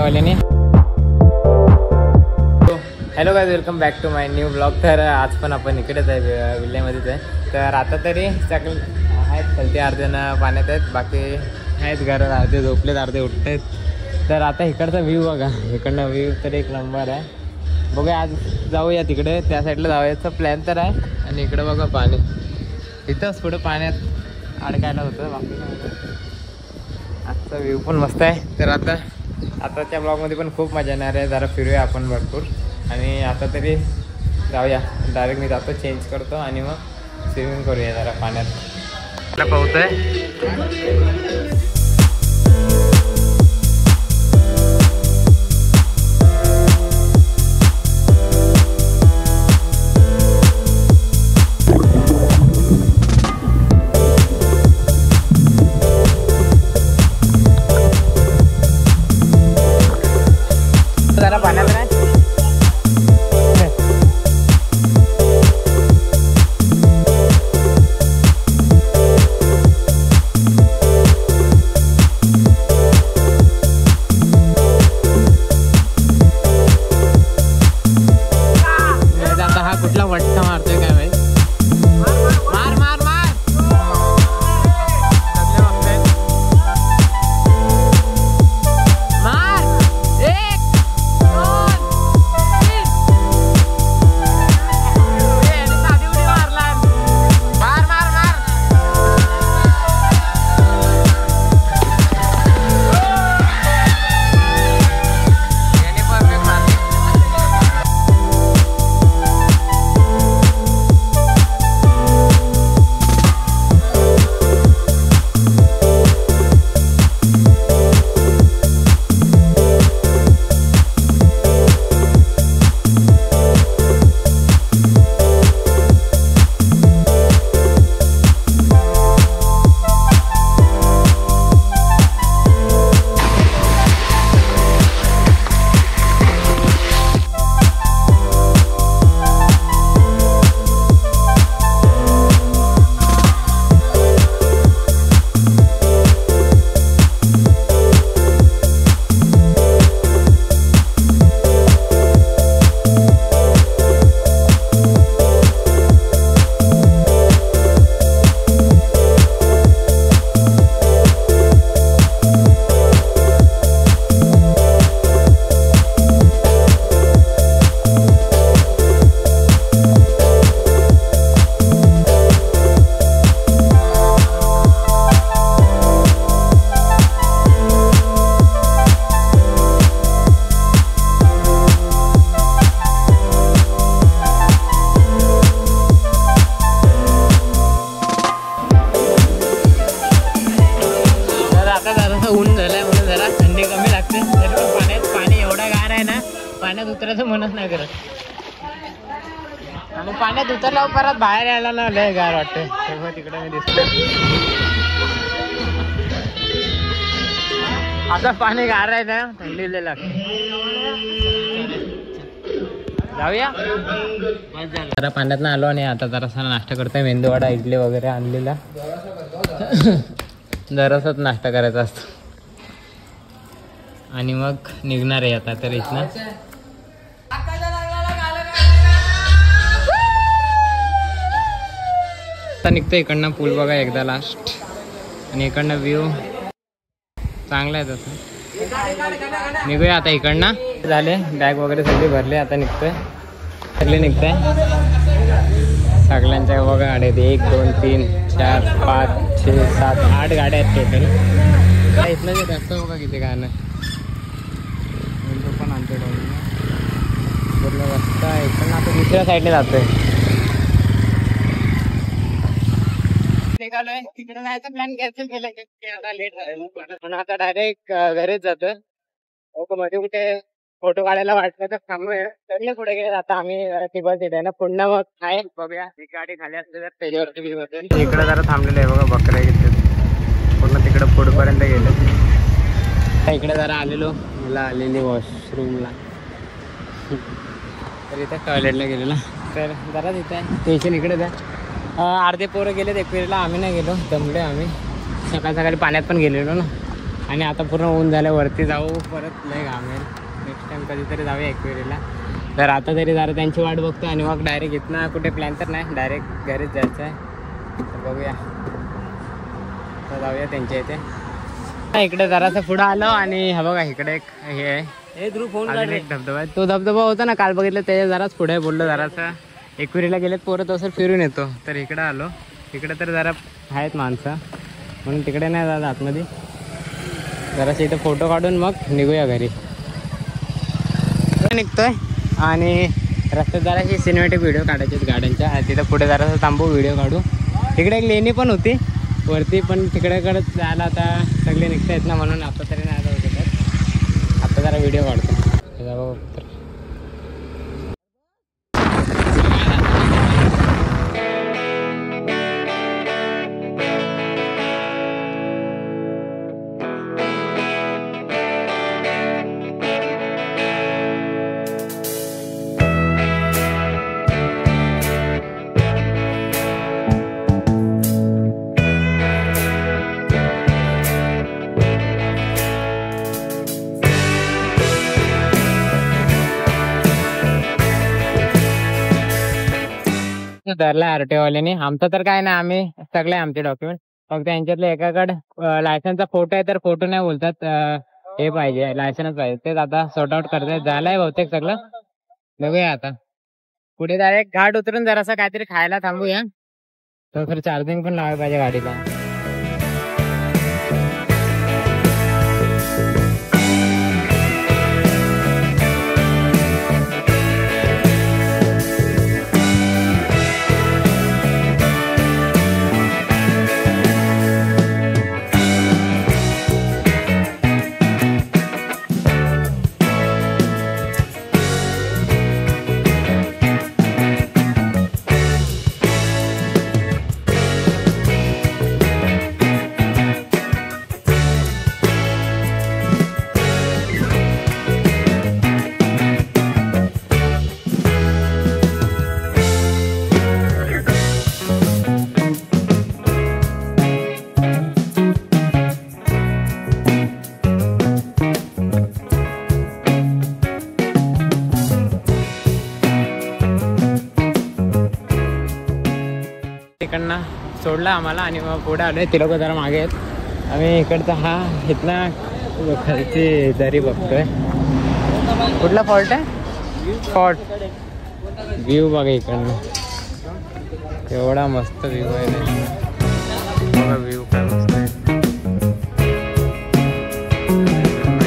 रिक्षावाल्याने. Hello guys, welcome back to my new blog. तर आज पण आपण इकडेच आहे, विल्ल्यामध्येच आहे. तर आता तरी सगळे आहेत खालती, अर्धे ना पाण्यात आहेत, बाकी आहेत घरात, अर्धे झोपलेत, अर्धे उठत आहेत. तर आता इकडचा व्ह्यू बघा, इकडनं व्ह्यू तर एक नंबर आहे. बघूया आज जाऊया तिकडे, त्या साईडला जाऊयाचा प्लॅन तर आहे. आणि इकडे बघा पाणी, इथंच पुढं पाण्यात अडकायला होतं. बाकी आजचा व्ह्यू पण मस्त आहे. तर आताच्या ब्लॉगमध्ये पण खूप मजा येणार आहे. जरा फिरूया आपण भरपूर. आणि आता तरी जाऊया, डायरेक्ट मी जातो, चेंज करतो आणि मग स्विमिंग करूया जरा पाण्यात. पोहतोय जरा पाण्यात नाही. हा कुठला वट्टा मारतोय काय माहिती. मार मार मार. मार. 1 2 3. साधी उडी मारला. मार मार मार. ऊन झालंय म्हणून जरा थंडी कमी लागते. तरी पण पाणी एवढा गार आहे ना, पाण्यात उतरायचं मनच नाही करत. आणि पाण्यात उतरल्यावर परत बाहेर यायला ना लय गार वाटते. तेव्हा तिकडे मी दिसतो आता पाणी गार आहे ना, थंडी लय लागते. जाऊया. जरा पाण्यात आलो आणि आता जरासा नाश्ता करतोय. मेंदूवडा, इडली वगैरे आणलेला. जरासाच नाश्ता करायचा असतो आणि मग निघणार आहे आता तर इथनं. आता निघतो इकडनं. पूल बघा एकदा लास्ट, आणि इकडनं व्ह्यू चांगला आहे तसं. निघूया आता इकडनं. झाले बॅग वगैरे सगळी भरली, आता निघतोय. सगळे निघतंय सगळ्यांच्या बघा गाड्या आहेत. 1 2 3 4 5 6 7 8 गाड्या आहेत टोटल. इथलं जे रस्ता बघा किती गाणं पण आमच्या पूर्ण रस्ता इकडनं. आता दुसऱ्या साईडने जातोय. निघालोय तिकडे जायचं, प्लॅन कॅन्सल केलं लेट झालं पण आता डायरेक्ट घरीच जातोय. मध्ये कुठे फोटो काढायला वाटलं तर थांबूया. सगळे पुढे गेले. आता आम्ही तिकडे सीट आहे ना पुन्हा, मग आहे बघूया. ही गाडी खाली असते तर त्याच्यावरती व्ह्यू होते. इकडे जरा थांबलेलं आहे बघा, बकऱ्या घेतले पूर्ण तिकडे पुढपर्यंत गेले. इकडे जरा आलेलो, मला आलेली वॉशरूमला. तर इथे टॉयलेटला गेलेला. तर जरा तिथे स्टेशन इकडेच आहे. अर्धे पोरं गेलेत एकविरीला, आम्ही नाही गेलो, दमले आम्ही. सकाळी पाण्यात पण गेलेलो ना. आणि आता पूर्ण ऊन झालं, वरती जाऊ परत लय घामेल. नेक्स्ट टाइम कधीतरी जाऊया एक्वेरियाला. तर आता तरी जरा त्यांची वाट बघतो आणि मग डायरेक्ट इथनं कुठे प्लॅन तर नाही, डायरेक्ट घरीच जायचं आहे. तर बघूया, तर जाऊया त्यांच्या इथे. इकडे जरासं पुढं आलो आणि हा बघा इकडे एक हे आहे, एक धबधबा आहे. तो धबधबा होता ना काल बघितलं, त्याच्या जराच पुढे बोललो जरासं एक्वेरियाला गेलेत पोरं तसं फिरून येतो. तर इकडे आलो, इकडे तर जरा आहेत माणसं म्हणून तिकडे नाही जात आतमध्ये. जरासं इथं फोटो काढून मग निघूया घरी. निघतोय आणि रस्त्यात जराशी सिनेमॅटिक व्हिडिओ काढायचे गाड्यांच्या. तिथं पुढे जरासं थांबू, व्हिडिओ काढू. तिकडे एक लेणी पण होती वरती, पण तिकडेकडे जायला आता सगळे निघता येत ना, म्हणून आता तरी नाही जाऊ शकत. आता जरा व्हिडिओ काढतो. धरला आरटीओ वाल्याने. आमचं तर काय नाही, आम्ही सगळे आमचे डॉक्युमेंट, फक्त यांच्यातले एकाकडे लायसनचा फोटो आहे, तर फोटो नाही बोलतात, हे पाहिजे लायसनच पाहिजे. तेच आता सॉर्ट आउट करतायत. झालंय बहुतेक सगळं. बघूया आता पुढे डायरेक्ट घाट उतरून जरासं काहीतरी खायला थांबूया. तर खरं चार्जिंग पण लावायला पाहिजे गाडीला. तिकडनं सोडलं आम्हाला आणि मग पुढे आलोय. ती लोक जरा मागे आहेत. आम्ही इकडचा हा इथला खालची दरी बघतोय. कुठला फॉल्ट आहे? फॉल्ट व्ह्यू बघा इकडनं, एवढा मस्त व्ह्यू आहे बघा. व्ह्यू काय मस्त आहे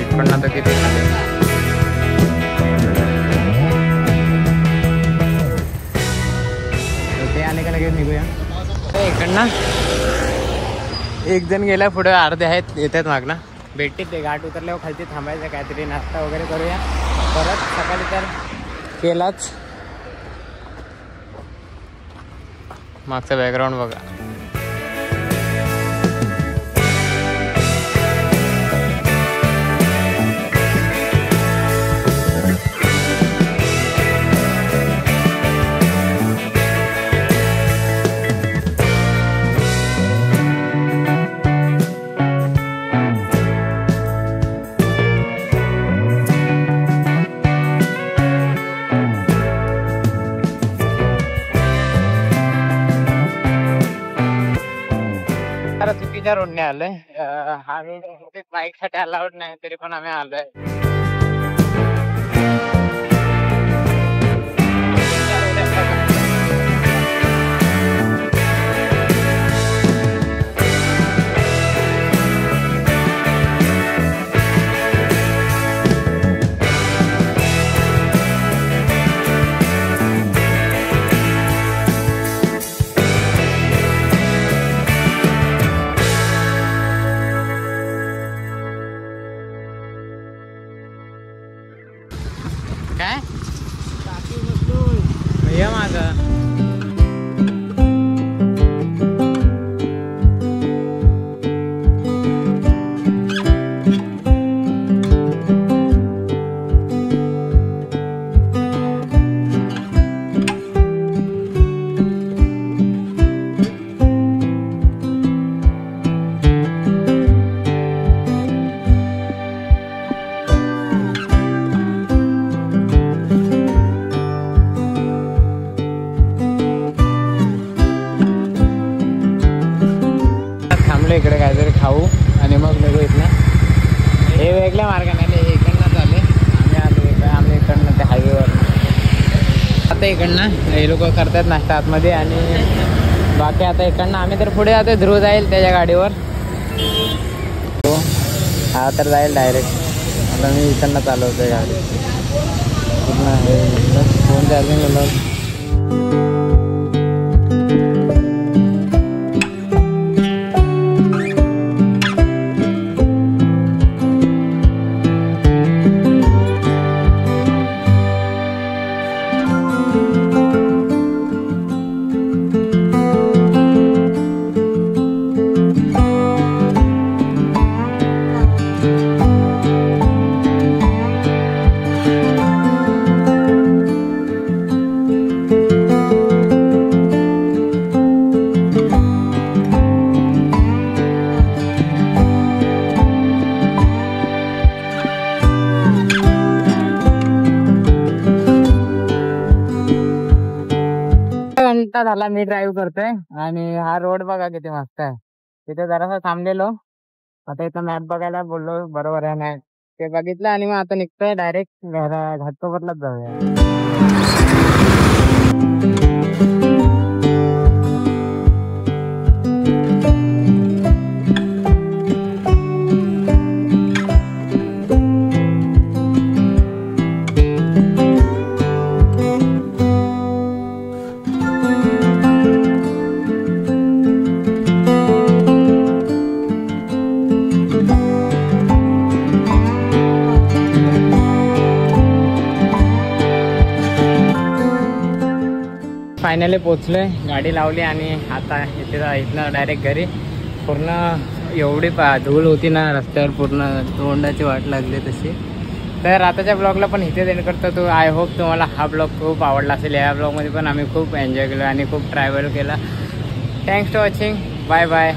इकडनं. तर किती ते आले का लगेच निघूया इकडनं. एक जण गेला पुढे, अर्धे आहेत येतात मागणं. भेटतील ते. घाट उतरल्यावर खालती थांबायचं, काहीतरी नाश्ता वगैरे करूया. परत सकाळी तर केलाच. मागचा बॅकग्राऊंड बघा. चुकीच्या रोडने आलोय. हा रोड बाईक साठी अलाउड नाही, तरी पण आम्ही आलोय. थांबलो इकडे काहीतरी खाऊ आणि मग निघू इथनं. हे वेगळ्या मार्गाने आले, हे इकडनंच आले. आम्ही इकडनं ते हायवेवर. आता इकडनं हे लोक करतात नाश्ता आतमध्ये आणि बाकी आता इकडनं आम्ही तर पुढे जातो. ध्रुव जाईल त्याच्या गाडीवर. हा तर जाईल डायरेक्ट. आता मी इकडनं चालवतोय गाडी पूर्ण. फोन चार्जिंग घंटा झाला मी ड्राईव्ह करतोय आणि हा रोड बघा किती मस्त आहे. तिथे जरासा थांबलेलो. आता इथं मॅप बघायला बोललो, बरोबर आहे मॅप ते बघितलं आणि मग आता निघतोय डायरेक्ट घाटकोपरलाच जाऊया. फायनली पोचलोय, गाडी लावली आणि आता इथनं डायरेक्ट घरी. पूर्ण एवढी धूळ होती ना रस्त्यावर, पूर्ण तोंडाची वाट लागली तशी. तर आताच्या ब्लॉगला पण इथेच एंड करतो. तो आय होप तुम्हाला हा ब्लॉग खूप आवडला असेल. या ब्लॉगमध्ये पण आम्ही खूप एन्जॉय केलं आणि खूप ट्रॅव्हल केला. Thanks to watching. Bye bye.